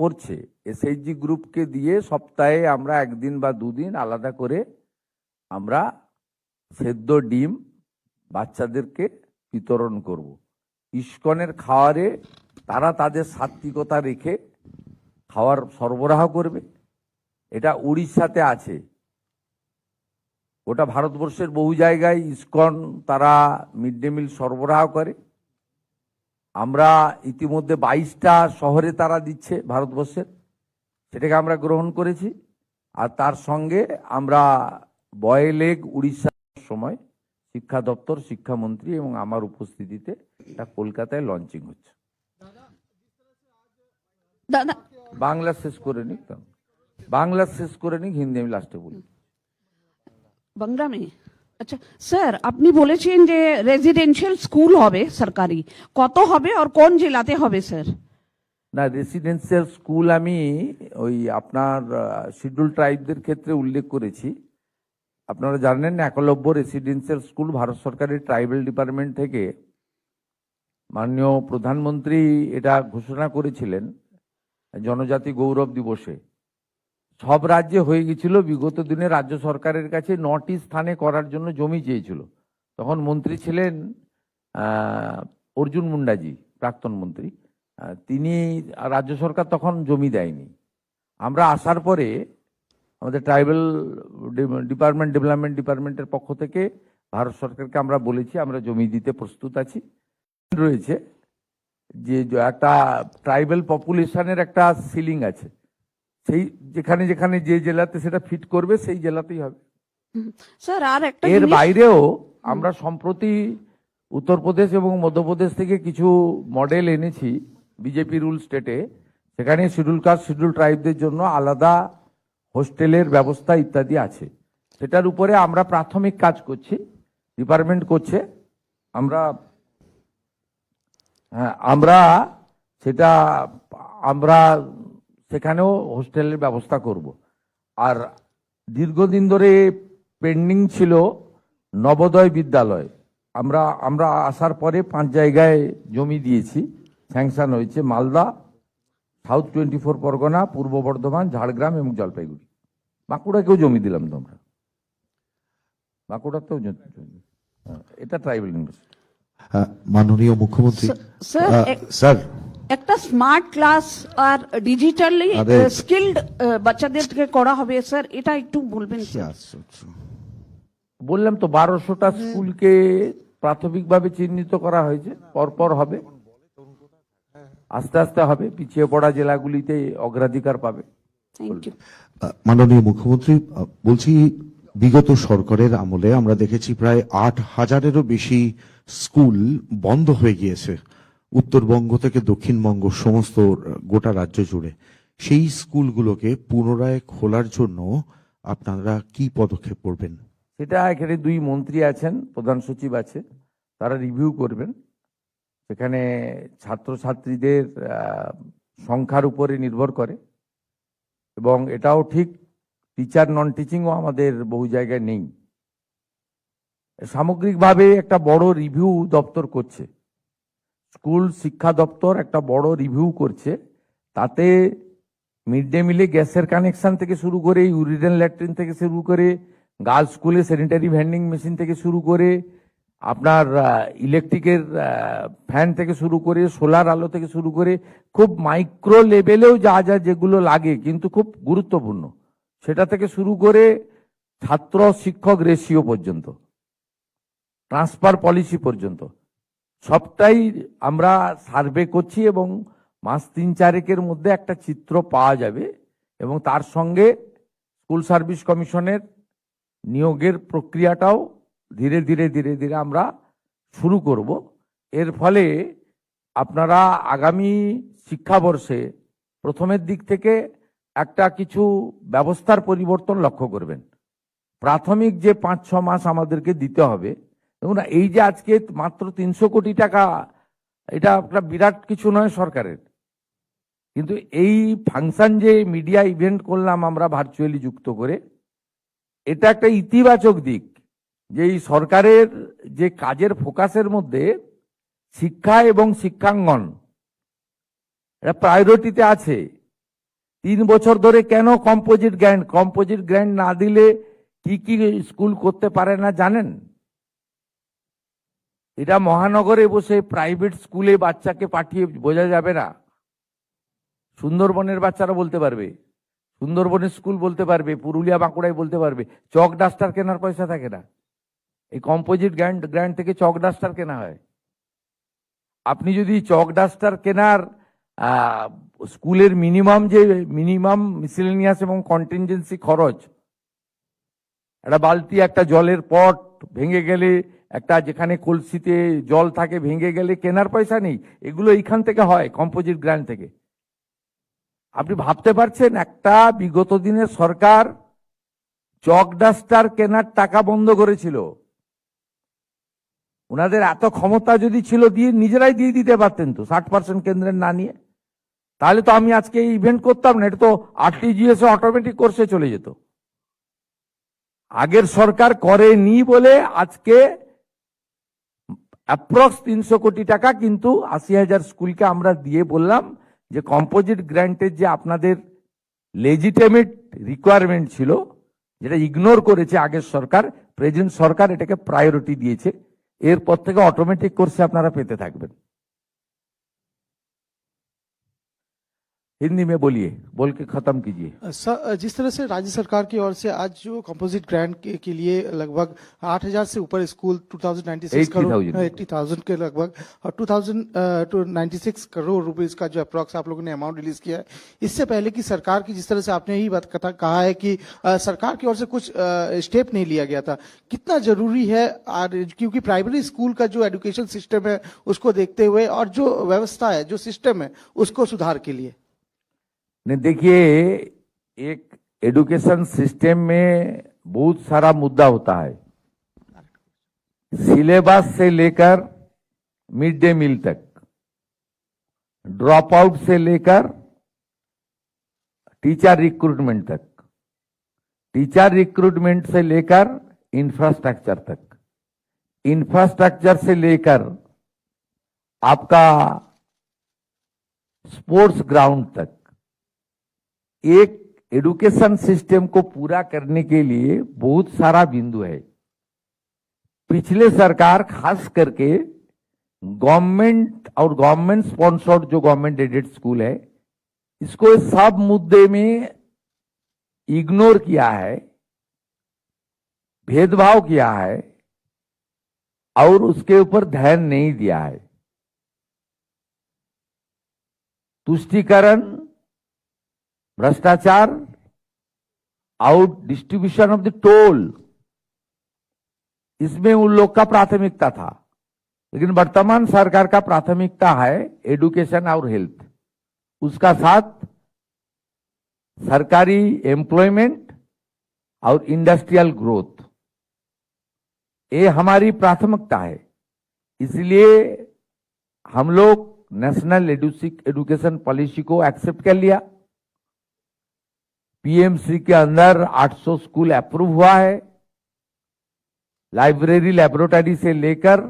করছে, এসএইচজি গ্রুপকে দিয়ে সপ্তাহে আমরা একদিন বা দুদিন আলাদা করে আমরা সেদ্ধ ডিম বাচ্চাদেরকে বিতরণ করব। ইস্কনের খাওয়ারে তারা তাদের সাত্বিকতা রেখে খাওয়ার সরবরাহ করবে। এটা উড়িষ্যাতে আছে, ওটা ভারতবর্ষের বহু জায়গায় ইস্কন তারা মিড ডে মিল সরবরাহ করে। আমরা ইতিমধ্যে 22টা শহরে তারা দিচ্ছে ভারতবর্ষের, সেটাকে আমরা গ্রহণ করেছি। আর তার সঙ্গে আমরা বয়েল এগ উড়িষ্যার সময় শিক্ষা দপ্তর, শিক্ষামন্ত্রী এবং আমার উপস্থিতিতে এটা কলকাতায় লঞ্চিং হচ্ছে। দাদা বাংলা শেষ করে নিক, বাংলা শেষ করে নিক, হিন্দি আমি লাস্টে বলি। বাংলা মে আচ্ছা স্যার, আপনি বলেছেন যে রেজিডেন্সিয়াল স্কুল হবে সরকারি, কত হবে আর কোন জেলাতে হবে স্যার? না, রেসিডেন্সিয়াল স্কুল আমি ওই আপনার শিডিউল ট্রাইবদের ক্ষেত্রে উল্লেখ করেছি। আপনারা জানেন একলব্য রেসিডেন্সিয়াল স্কুল ভারত সরকারের ট্রাইবাল ডিপার্টমেন্ট থেকে মাননীয় প্রধানমন্ত্রী এটা ঘোষণা করেছিলেন জনজাতি গৌরব দিবসে। সব রাজ্যে হয়ে গেছিল, বিগত দিনে রাজ্য সরকারের কাছে 9টি স্থানে করার জন্য জমি চেয়েছিল। তখন মন্ত্রী ছিলেন অর্জুন মুন্ডাজি, প্রাক্তন মন্ত্রী। তিনি, রাজ্য সরকার তখন জমি দেয়নি। আমরা আসার পরে আমাদের ট্রাইবাল ডিপার্টমেন্ট, ডেভেলপমেন্ট ডিপার্টমেন্টের পক্ষ থেকে ভারত সরকারকে আমরা বলেছি আমরা জমি দিতে প্রস্তুত আছি। রয়েছে যে একটা ট্রাইবাল পপুলেশনের একটা সিলিং আছে, সেই যেখানে যেখানে যে জেলাতে সেটা ফিট করবে সেই জেলাতেই হবে স্যার। আর একটা এর বাইরেও আমরা সম্প্রতি উত্তরপ্রদেশ এবং মধ্যপ্রদেশ থেকে কিছু মডেল এনেছি বিজেপি রুল স্টেটে। সেখানে শিডিউল কাস্ট, শিডিউল ট্রাইবদের জন্য আলাদা হোস্টেলের ব্যবস্থা ইত্যাদি আছে। সেটার উপরে আমরা প্রাথমিক কাজ করছি, ডিপার্টমেন্ট করছে। আমরা সেখানেও হোস্টেলের ব্যবস্থা করব। আর দীর্ঘদিন ধরে পেন্ডিং ছিল নবোদয় বিদ্যালয়। আমরা আসার পরে 5 জায়গায় জমি দিয়েছি, স্যাংশন হয়েছে। মালদা, সাউথ 24 পরগনা, পূর্ব বর্ধমান, ঝাড়গ্রাম এবং জলপাইগুড়ি। বাঁকুড়াকেও জমি দিলাম তো আমরা, বাঁকুড়াতেও এটা ট্রাইবাল ইউনিভার্সিটি। মাননীয় মুখ্যমন্ত্রী স্যার, একটা স্মার্ট ক্লাস আর ডিজিটালি স্কিলড বাচ্চাদেরকে করা হবে স্যার, এটা একটু বলবেন স্যার? বললাম তো 1200টা স্কুলকে প্রাথমিকভাবে চিহ্নিত করা হয়েছে, পরপর হবে, আস্তে আস্তে হবে। পিছিয়ে পড়া জেলাগুলিতে অগ্রাধিকার পাবে। মাননীয় মুখ্যমন্ত্রী বলছি, বিগত সরকারের আমলে আমরা দেখেছি প্রায় 8000-এরও বেশি স্কুল বন্ধ হয়ে গিয়েছে উত্তরবঙ্গ থেকে দক্ষিণবঙ্গ, সমস্ত গোটা রাজ্য জুড়ে। সেই স্কুলগুলোকে পুনরায় খোলার জন্য আপনারা কি পদক্ষেপ করবেন? সেটা এখানে 2 মন্ত্রী আছেন, প্রধান সচিব আছে, তারা রিভিউ করবেন। সেখানে ছাত্রছাত্রীদের সংখ্যার উপরে নির্ভর করে, এবং এটাও ঠিক টিচার নন টিচিংও আমাদের বহু জায়গায় নেই। সামগ্রিকভাবে একটা বড় রিভিউ দপ্তর করছে, স্কুল শিক্ষা দপ্তর একটা বড় রিভিউ করছে। তাতে মিড ডে মিলে গ্যাসের কানেকশন থেকে শুরু করে, ইউরিনাল ল্যাট্রিন থেকে শুরু করে, গার্লস স্কুলে স্যানিটারি ভেন্ডিং মেশিন থেকে শুরু করে, আপনার ইলেকট্রিকের ফ্যান থেকে শুরু করে, সোলার আলো থেকে শুরু করে, খুব মাইক্রো লেভেলেও যা যা যেগুলো লাগে কিন্তু খুব গুরুত্বপূর্ণ, সেটা থেকে শুরু করে ছাত্র শিক্ষক রেশিও পর্যন্ত, ট্রান্সফার পলিসি পর্যন্ত সবটাই আমরা সার্ভে করছি। এবং মাস 3-4 মধ্যে একটা চিত্র পাওয়া যাবে। এবং তার সঙ্গে স্কুল সার্ভিস কমিশনের নিয়োগের প্রক্রিয়াটাও ধীরে ধীরে ধীরে ধীরে আমরা শুরু করব। এর ফলে আপনারা আগামী শিক্ষাবর্ষে প্রথমের দিক থেকে একটা কিছু ব্যবস্থার পরিবর্তন লক্ষ্য করবেন। প্রাথমিক যে 5-6 মাস আমাদেরকে দিতে হবে, দেখুন এই যে আজকে মাত্র 300 কোটি টাকা, এটা একটা বিরাট কিছু নয় সরকারের, কিন্তু এই ফাংশন যে মিডিয়া ইভেন্ট করলাম আমরা ভার্চুয়ালি যুক্ত করে, এটা একটা ইতিবাচক দিক যে এই সরকারের যে কাজের ফোকাসের মধ্যে শিক্ষা এবং শিক্ষাঙ্গন এটা প্রায়োরিটিতে আছে। 3 বছর ধরে কেন কম্পোজিট গ্র্যান্ট না দিলে কি কি স্কুল করতে পারে না জানেন? এটা মহানগরে বসে প্রাইভেট স্কুলে বাচ্চাকে পাঠিয়ে বোঝা যাবে না। সুন্দরবনের বাচ্চারা বলতে পারবে, সুন্দরবনের স্কুল বলতে পারবে, পুরুলিয়া বাঁকুড়ায় বলতে পারবে। চক ডাস্টার কেনার পয়সা থাকে না, এই কম্পোজিট গ্র্যান্ট থেকে চক ডাস্টার কেনা হয়। আপনি যদি চক ডাস্টার কেনার স্কুলের মিনিমাম মিসেলেনিয়াস এবং কন্টিনজেন্সি খরচ, একটা বালতি, একটা জলের পট ভেঙে গেলে, একটা যেখানে কলসিতে জল থাকে ভেঙে গেলে কেনার পয়সা নেই, এগুলো এইখান থেকে হয়, কম্পোজিট গ্র্যান্ট থেকে। আপনি ভাবতে পারছেন একটা বিগত দিনের সরকার চক ডাস্টার কেনার টাকা বন্ধ করেছিল। ওনাদের এত ক্ষমতা যদি ছিল দিয়ে নিজেরাই দিয়ে দিতে পারতেন তো 60% কেন্দ্রের না নিয়ে, তাহলে তো আমি আজকে এই ইভেন্ট করতাম না, এটা তো আরটিজিএস অটোমেটিক কোর্সে চলে যেত। আগের সরকার করেনি বলে আজকে অ্যাপ্রক্স 300 কোটি টাকা কিন্তু 80,000 স্কুলকে আমরা দিয়ে বললাম যে কম্পোজিট গ্র্যান্টের যে আপনাদের লেজিটিমেট রিকোয়ারমেন্ট ছিল, যেটা ইগনোর করেছে আগের সরকার, প্রেজেন্ট সরকার এটাকে প্রায়োরিটি দিয়েছে। এরপর থেকে অটোমেটিক কোর্সে আপনারা পেতে থাকবেন। हिंदी में बोलिए, बोल के खत्म कीजिए। सर, जिस तरह से राज्य सरकार की ओर से आज जो कंपोजिट ग्रांट के लिए लगभग 8,000 से ऊपर स्कूल 2096 करोड़ 80,000 के लगभग और 2096 करोड़ रुपीस का जो अप्रॉक्स आप लोगों ने अमाउंट रिलीज किया है, इससे पहले की सरकार की, जिस तरह से आपने यही बात कहा है कि सरकार की ओर से कुछ स्टेप नहीं लिया गया था, कितना जरूरी है? क्योंकि प्राइमरी स्कूल का जो एजुकेशन सिस्टम है उसको देखते हुए और जो व्यवस्था है, जो सिस्टम है, उसको सुधार के लिए। नहीं, देखिए, एक एजुकेशन सिस्टम में बहुत सारा मुद्दा होता है, सिलेबस से लेकर मिड डे मील तक, ड्रॉप आउट से लेकर टीचर रिक्रूटमेंट तक, टीचर रिक्रूटमेंट से लेकर इंफ्रास्ट्रक्चर तक, इंफ्रास्ट्रक्चर से लेकर आपका स्पोर्ट्स ग्राउंड तक। एक एजुकेशन सिस्टम को पूरा करने के लिए बहुत सारा बिंदु है। पिछले सरकार खास करके गवर्नमेंट और गवर्नमेंट स्पॉन्सर्ड जो गवर्नमेंट एडेड स्कूल है, इसको सब मुद्दे में इग्नोर किया है, भेदभाव किया है और उसके ऊपर ध्यान नहीं दिया है। तुष्टीकरण, भ्रष्टाचार, out distribution of the toll, इसमें उन लोग का प्राथमिकता था। लेकिन वर्तमान सरकार का प्राथमिकता है एजुकेशन और हेल्थ, उसका साथ सरकारी एम्प्लॉयमेंट और इंडस्ट्रियल ग्रोथ, ये हमारी प्राथमिकता है। इसलिए हम लोग नेशनल एजुकेशन पॉलिसी को एक्सेप्ट कर लिया। पीएमसी के अंदर 800 स्कूल अप्रूव हुआ है। लाइब्रेरी, लैबोरेटरी से लेकर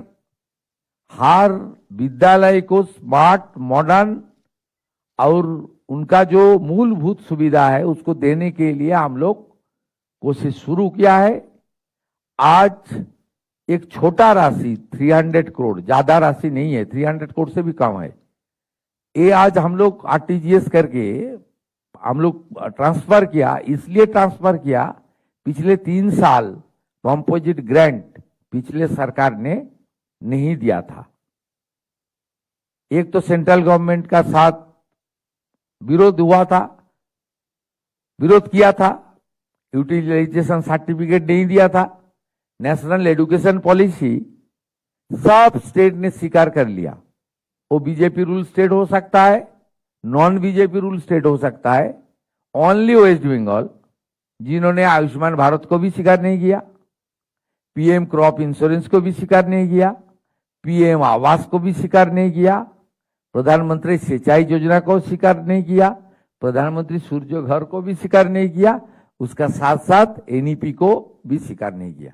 हर विद्यालय को स्मार्ट, मॉडर्न और उनका जो मूलभूत सुविधा है उसको देने के लिए हम लोग कोशिश शुरू किया है। आज एक छोटा राशि 300 करोड़, ज्यादा राशि नहीं है, 300 करोड़ से भी कम है, ये आज हम लोग आरटीजीएस करके हम लोग ट्रांसफर किया। इसलिए ट्रांसफर किया, पिछले 3 साल कंपोजिट ग्रांट पिछले सरकार ने नहीं दिया था। एक तो सेंट्रल गवर्नमेंट का साथ विरोध हुआ था, विरोध किया था, यूटिलाइजेशन सर्टिफिकेट नहीं दिया था। नेशनल एजुकेशन पॉलिसी सब स्टेट ने स्वीकार कर लिया। वो बीजेपी रूल स्टेट हो सकता है, नॉन बीजेपी रूल स्टेट हो सकता है। ओनली वेस्ट बंगाल, जिन्होंने आयुष्मान भारत को भी स्वीकार नहीं किया, पीएम क्रॉप इंश्योरेंस को भी स्वीकार नहीं किया, पीएम आवास को भी स्वीकार नहीं किया, प्रधानमंत्री सिंचाई योजना को स्वीकार नहीं किया, प्रधानमंत्री सूर्य घर को भी स्वीकार नहीं किया, उसका साथ साथ एनईपी को भी स्वीकार नहीं किया।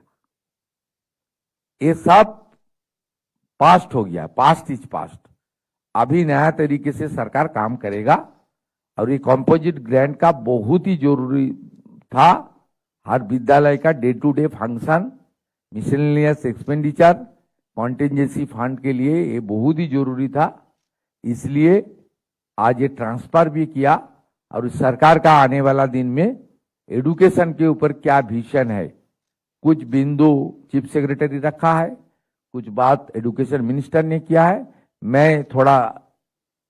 ये सब पास्ट हो गया, पास्ट इज पास्ट। अभी नया तरीके से सरकार काम करेगा और ये कंपोजिट ग्रांट का बहुत ही जरूरी था। हर विद्यालय का day to day function, miscellaneous expenditure, contingency fund के लिए ये बहुत ही जरूरी था। इसलिए आज ये ट्रांसफर भी किया। और इस सरकार का आने वाला दिन में एडुकेशन के ऊपर क्या विजन है, कुछ बिंदु चीफ सेक्रेटरी रखा है, कुछ बात एजुकेशन मिनिस्टर ने किया है, मैं थोड़ा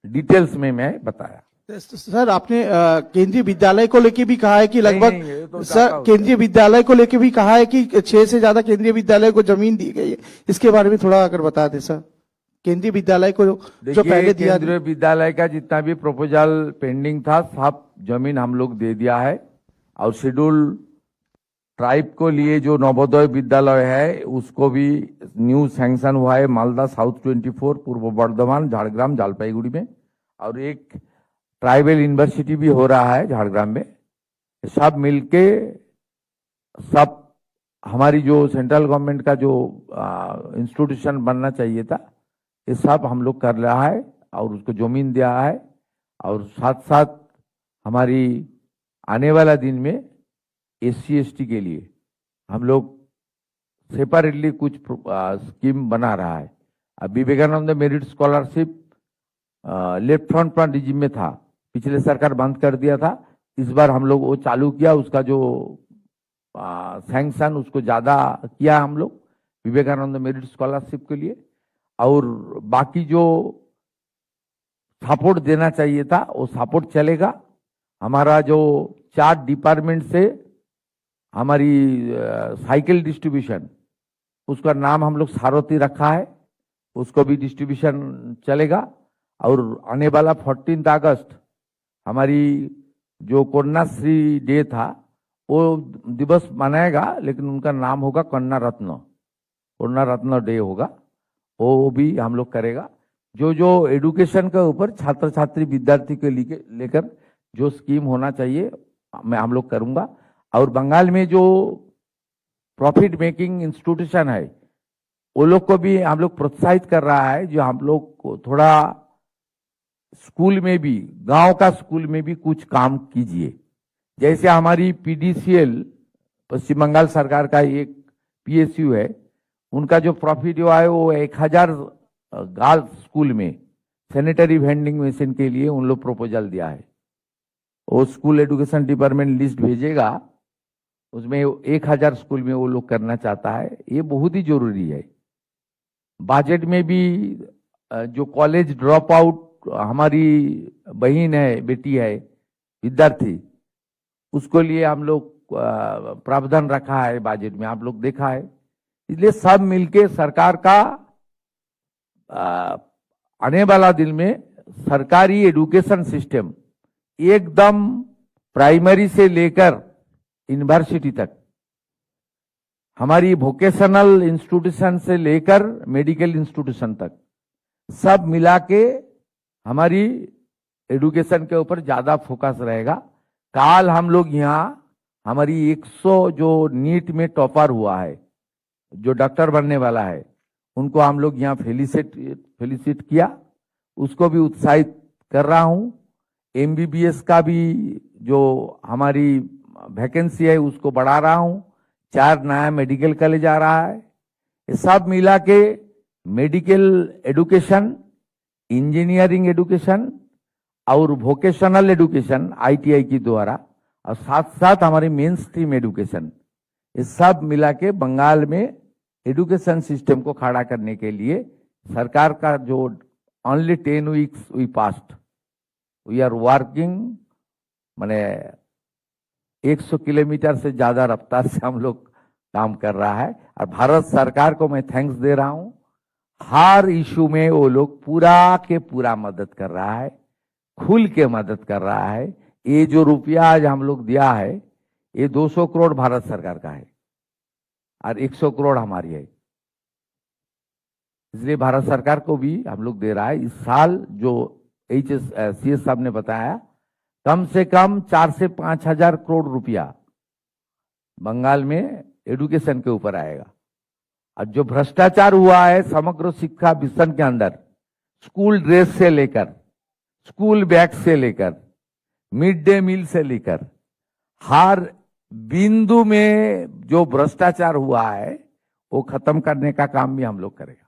डिटेल्स में मैं बताया। सर आपने केंद्रीय विद्यालय को लेके भी कहा है कि लगभग नहीं, ये तो सर ज्यादा केंद्रीय विद्यालय को लेके भी कहा है कि 6 से ज्यादा केंद्रीय विद्यालय को जमीन दी गई है। इसके बारे में थोड़ा अगर बता दें सर, केंद्रीय विद्यालय को जो देखिए, पहले दिया केंद्रीय विद्यालय का जितना भी प्रपोजल पेंडिंग था सब जमीन हम लोग दे दिया है। और शेड्यूल ट्राइब को लिए जो नवोदय विद्यालय है उसको भी न्यू सैंक्शन हुआ है मालदा साउथ 24, पूर्व बर्धमान, झाड़ग्राम, जलपाईगुड़ी में। और एक ट्राइबल यूनिवर्सिटी भी हो रहा है झाड़ग्राम में। सब मिलके सब हमारी जो सेंट्रल गवर्नमेंट का जो इंस्टीट्यूशन बनना चाहिए था ये सब हम लोग कर रहा है और उसको जमीन दिया है। और साथ साथ हमारी आने वाला दिन में SC ST के लिए हम लोग सेपरेटली कुछ स्कीम बना रहा है। अब Vivekananda merit scholarship left front regime में था, पिछले सरकार बंद कर दिया था। इस बार हम लोग वो चालू किया, उसका जो सैंक्शन उसको ज्यादा किया हम लोग विवेकानंद मेरिट स्कॉलरशिप के लिए। और बाकी जो सपोर्ट देना चाहिए था वो सपोर्ट चलेगा। हमारा जो 4 डिपार्टमेंट से हमारी साइकिल डिस्ट्रीब्यूशन, उसका नाम हम लोग सारथी रखा है, उसको भी डिस्ट्रीब्यूशन चलेगा। और आने वाला 14 अगस्त हमारी जो कन्याश्री डे था वो दिवस मनाएगा, लेकिन उनका नाम होगा कन्या रत्न डे होगा, वो भी हम लोग करेगा। जो एडुकेशन के ऊपर छात्र छात्री विद्यार्थी के लेकर जो स्कीम होना चाहिए मैं हम लोग करूंगा। और बंगाल में जो प्रॉफिट मेकिंग इंस्टीट्यूशन है वो लोग को भी हम लोग प्रोत्साहित कर रहा है, जो हम लोग को थोड़ा स्कूल में भी, गांव का स्कूल में भी कुछ काम कीजिए। जैसे हमारी PDCL पश्चिम बंगाल सरकार का एक PSU है, उनका जो प्रॉफिट हुआ है वो 1000 गर्ल्स स्कूल में सैनिटरी वेंडिंग मशीन के लिए उन लोग प्रपोजल दिया है। वो स्कूल एजुकेशन डिपार्टमेंट लिस्ट भेजेगा, उसमें 1000 स्कूल में वो लोग करना चाहता है। ये बहुत ही जरूरी है। बजट में भी जो कॉलेज ड्रॉप आउट हमारी बहन है, बेटी है, विद्यार्थी, उसको लिए हम लोग प्रावधान रखा है बजट में, आप लोग देखा है। इसलिए सब मिलके सरकार का आने वाला दिन में सरकारी एजुकेशन सिस्टम एकदम प्राइमरी से लेकर यूनिवर्सिटी तक, हमारी वोकेशनल इंस्टीट्यूशन से लेकर मेडिकल इंस्टीट्यूशन तक सब मिला के हमारी एजुकेशन के ऊपर ज्यादा फोकस रहेगा। काल हम लोग यहाँ हमारी 100 जो नीट में टॉपर हुआ है, जो डॉक्टर बनने वाला है, उनको हम लोग यहाँ फेलिसिट किया, उसको भी उत्साहित कर रहा हूँ। MBBS का भी जो हमारी वैकेंसी है उसको बढ़ा रहा हूँ। 4 नया मेडिकल कॉलेज आ रहा है। ये सब मिला के मेडिकल एजुकेशन, इंजीनियरिंग एजुकेशन और वोकेशनल एजुकेशन ITI की द्वारा, और साथ साथ हमारी मेन स्ट्रीम एजुकेशन, ये सब मिला के बंगाल में एजुकेशन सिस्टम को खड़ा करने के लिए सरकार का जो only 10 weeks we passed, we are working, माने 100 किलोमीटर से ज्यादा रफ्तार से हम लोग काम कर रहा है। और भारत सरकार को मैं थैंक्स दे रहा हूं, हर इशू में वो लोग पूरा के पूरा मदद कर रहा है, खुल के मदद कर रहा है। ये जो रुपया आज हम लोग दिया है, ये 200 करोड़ भारत सरकार का है और 100 करोड़ हमारी है। इसलिए भारत सरकार को भी हम लोग दे रहा है। इस साल जो CS साहब ने बताया, कम से कम 4 से 5 हजार करोड़ रुपया बंगाल में एजुकेशन के ऊपर आएगा। और जो भ्रष्टाचार हुआ है समग्र शिक्षा मिशन के अंदर, स्कूल ड्रेस से लेकर, स्कूल बैग से लेकर, मिड डे मील से लेकर हर बिंदु में जो भ्रष्टाचार हुआ है वो खत्म करने का काम भी हम लोग करेंगे।